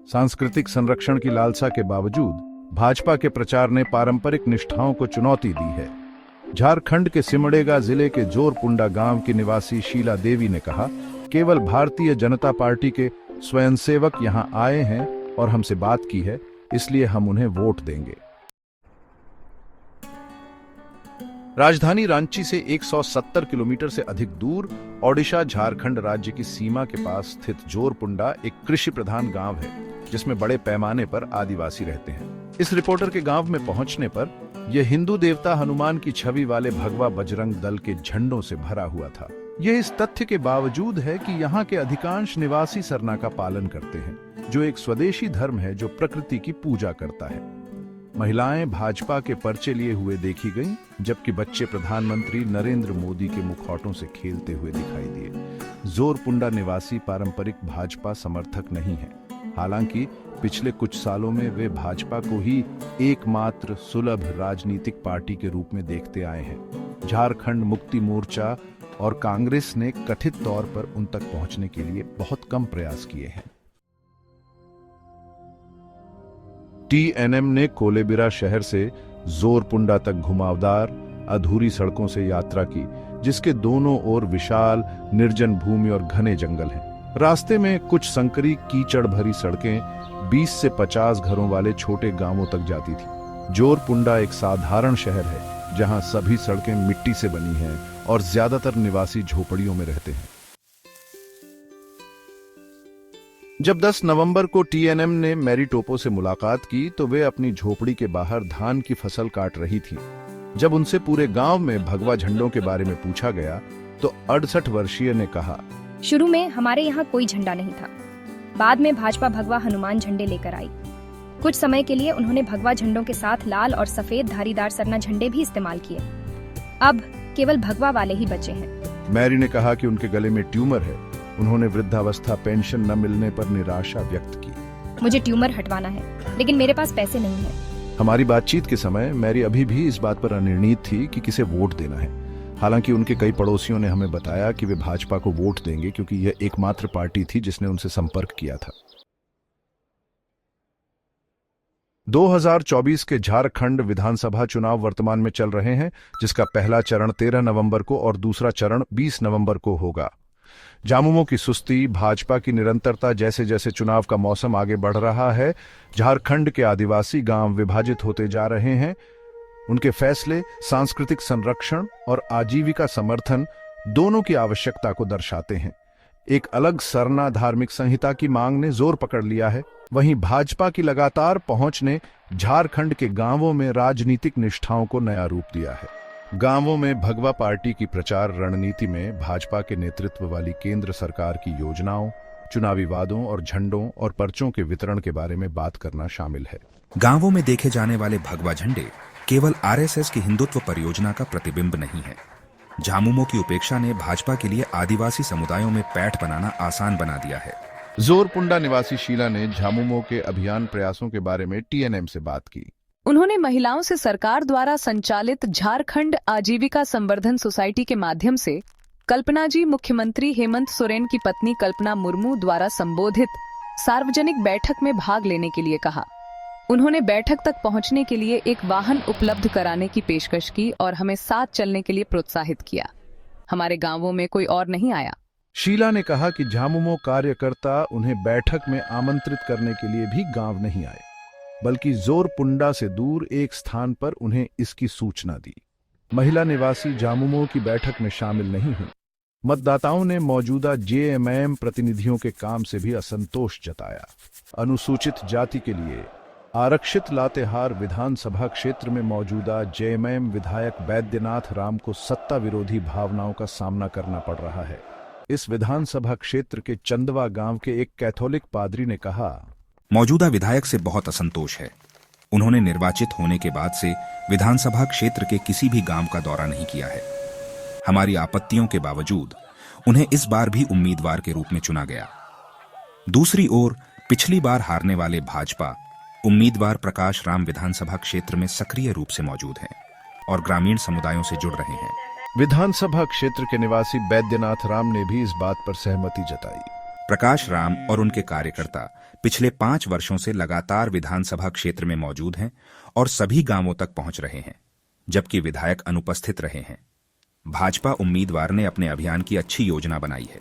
सांस्कृतिक संरक्षण की लालसा के बावजूद भाजपा के प्रचार ने पारंपरिक निष्ठाओं को चुनौती दी है। झारखंड के सिमडेगा जिले के जोरपुंडा गांव की निवासी शीला देवी ने कहा, केवल भारतीय जनता पार्टी के स्वयंसेवक यहां आए हैं और हमसे बात की है, इसलिए हम उन्हें वोट देंगे। राजधानी रांची से 170 किलोमीटर से अधिक दूर ओडिशा झारखंड राज्य की सीमा के पास स्थित जोरपुंडा एक कृषि प्रधान गांव है, जिसमें बड़े पैमाने पर आदिवासी रहते हैं। इस रिपोर्टर के गांव में पहुंचने पर यह हिंदू देवता हनुमान की छवि वाले भगवा बजरंग दल के झंडों से भरा हुआ था। यह इस तथ्य के बावजूद है कि यहाँ के अधिकांश निवासी सरना का पालन करते हैं, जो एक स्वदेशी धर्म है जो प्रकृति की पूजा करता है। महिलाएं भाजपा के पर्चे लिए हुए देखी गईं, जबकि बच्चे प्रधानमंत्री नरेंद्र मोदी के मुखौटों से खेलते हुए दिखाई दिए। जोरपुंडा निवासी पारंपरिक भाजपा समर्थक नहीं है, हालांकि पिछले कुछ सालों में वे भाजपा को ही एकमात्र सुलभ राजनीतिक पार्टी के रूप में देखते आए हैं। झारखंड मुक्ति मोर्चा और कांग्रेस ने कथित तौर पर उन तक पहुंचने के लिए बहुत कम प्रयास किए हैं। टीएनएम ने कोलेबिरा शहर से जोरपुंडा तक घुमावदार अधूरी सड़कों से यात्रा की, जिसके दोनों ओर विशाल निर्जन भूमि और घने जंगल हैं। रास्ते में कुछ संकरी कीचड़ भरी सड़कें 20 से 50 घरों वाले छोटे गांवों तक जाती थी। जोरपुंडा एक साधारण शहर है, जहां सभी सड़कें मिट्टी से बनी हैं और ज्यादातर निवासी झोपड़ियों में रहते हैं। जब 10 नवंबर को टीएनएम ने मैरीटोपो से मुलाकात की तो वे अपनी झोपड़ी के बाहर धान की फसल काट रही थी। जब उनसे पूरे गांव में भगवा झंडों के बारे में पूछा गया तो 68 वर्षीय ने कहा, शुरू में हमारे यहाँ कोई झंडा नहीं था। बाद में भाजपा भगवा हनुमान झंडे लेकर आई। कुछ समय के लिए उन्होंने भगवा झंडों के साथ लाल और सफेद धारीदार सरना झंडे भी इस्तेमाल किए। अब केवल भगवा वाले ही बचे हैं। मैरी ने कहा कि उनके गले में ट्यूमर है। उन्होंने वृद्धावस्था पेंशन न मिलने पर निराशा व्यक्त की। मुझे ट्यूमर हटवाना है, लेकिन मेरे पास पैसे नहीं है। हमारी बातचीत के समय मैरी अभी भी इस बात पर अनिर्णित थी कि किसे वोट देना है। हालांकि उनके कई पड़ोसियों ने हमें बताया कि वे भाजपा को वोट देंगे, क्योंकि यह एकमात्र पार्टी थी जिसने उनसे संपर्क किया था। 2024 के झारखंड विधानसभा चुनाव वर्तमान में चल रहे हैं, जिसका पहला चरण 13 नवंबर को और दूसरा चरण 20 नवंबर को होगा। झामुमो की सुस्ती, भाजपा की निरंतरता, जैसे जैसे चुनाव का मौसम आगे बढ़ रहा है, झारखंड के आदिवासी गांव विभाजित होते जा रहे हैं। उनके फैसले सांस्कृतिक संरक्षण और आजीविका समर्थन दोनों की आवश्यकता को दर्शाते हैं। एक अलग सरना धार्मिक संहिता की मांग ने जोर पकड़ लिया है। वहीं भाजपा की लगातार पहुंच ने झारखंड के गांवों में राजनीतिक निष्ठाओं को नया रूप दिया है। गांवों में भगवा पार्टी की प्रचार रणनीति में भाजपा के नेतृत्व वाली केंद्र सरकार की योजनाओं, चुनावी वादों और झंडों और पर्चों के वितरण के बारे में बात करना शामिल है। गांवों में देखे जाने वाले भगवा झंडे केवल आरएसएस की हिंदुत्व परियोजना का प्रतिबिंब नहीं है। झामुमो की उपेक्षा ने भाजपा के लिए आदिवासी समुदायों में पैठ बनाना आसान बना दिया है। जोरपुंडा निवासी शीला ने झामुमो के अभियान प्रयासों के बारे में टीएनएम से बात की। उन्होंने महिलाओं से सरकार द्वारा संचालित झारखंड आजीविका संवर्धन सोसाइटी के माध्यम से कल्पना जी, मुख्यमंत्री हेमंत सोरेन की पत्नी कल्पना मुर्मू द्वारा संबोधित सार्वजनिक बैठक में भाग लेने के लिए कहा। उन्होंने बैठक तक पहुंचने के लिए एक वाहन उपलब्ध कराने की पेशकश की और हमें साथ चलने के लिए प्रोत्साहित किया। हमारे गांवों में कोई और नहीं आया। शीला ने कहा कि झामुमो कार्यकर्ता उन्हें बैठक में आमंत्रित करने के लिए भी गांव नहीं आए, बल्कि जोरपुंडा से दूर एक स्थान पर उन्हें इसकी सूचना दी। महिला निवासी झामुमो की बैठक में शामिल नहीं हुई। मतदाताओं ने मौजूदा जेएमएम प्रतिनिधियों के काम से भी असंतोष जताया। अनुसूचित जाति के लिए आरक्षित लातेहार विधानसभा क्षेत्र में मौजूदा जेएमएम विधायक बैद्यनाथ राम को सत्ता विरोधी भावनाओं का सामना करना पड़ रहा है। इस विधानसभा क्षेत्र के चंदवा गांव के एक कैथोलिक पादरी ने कहा, मौजूदा विधायक से बहुत असंतोष है। उन्होंने निर्वाचित होने के बाद से विधानसभा क्षेत्र के किसी भी गांव का दौरा नहीं किया है। हमारी आपत्तियों के बावजूद उन्हें इस बार भी उम्मीदवार के रूप में चुना गया। दूसरी ओर पिछली बार हारने वाले भाजपा उम्मीदवार प्रकाश राम विधानसभा क्षेत्र में सक्रिय रूप से मौजूद हैं और ग्रामीण समुदायों से जुड़ रहे हैं। विधानसभा क्षेत्र के निवासी बैद्यनाथ राम ने भी इस बात पर सहमति जताई। प्रकाश राम और उनके कार्यकर्ता पिछले 5 वर्षों से लगातार विधानसभा क्षेत्र में मौजूद हैं और सभी गांवों तक पहुंच रहे हैं, जबकि विधायक अनुपस्थित रहे हैं। भाजपा उम्मीदवार ने अपने अभियान की अच्छी योजना बनाई है।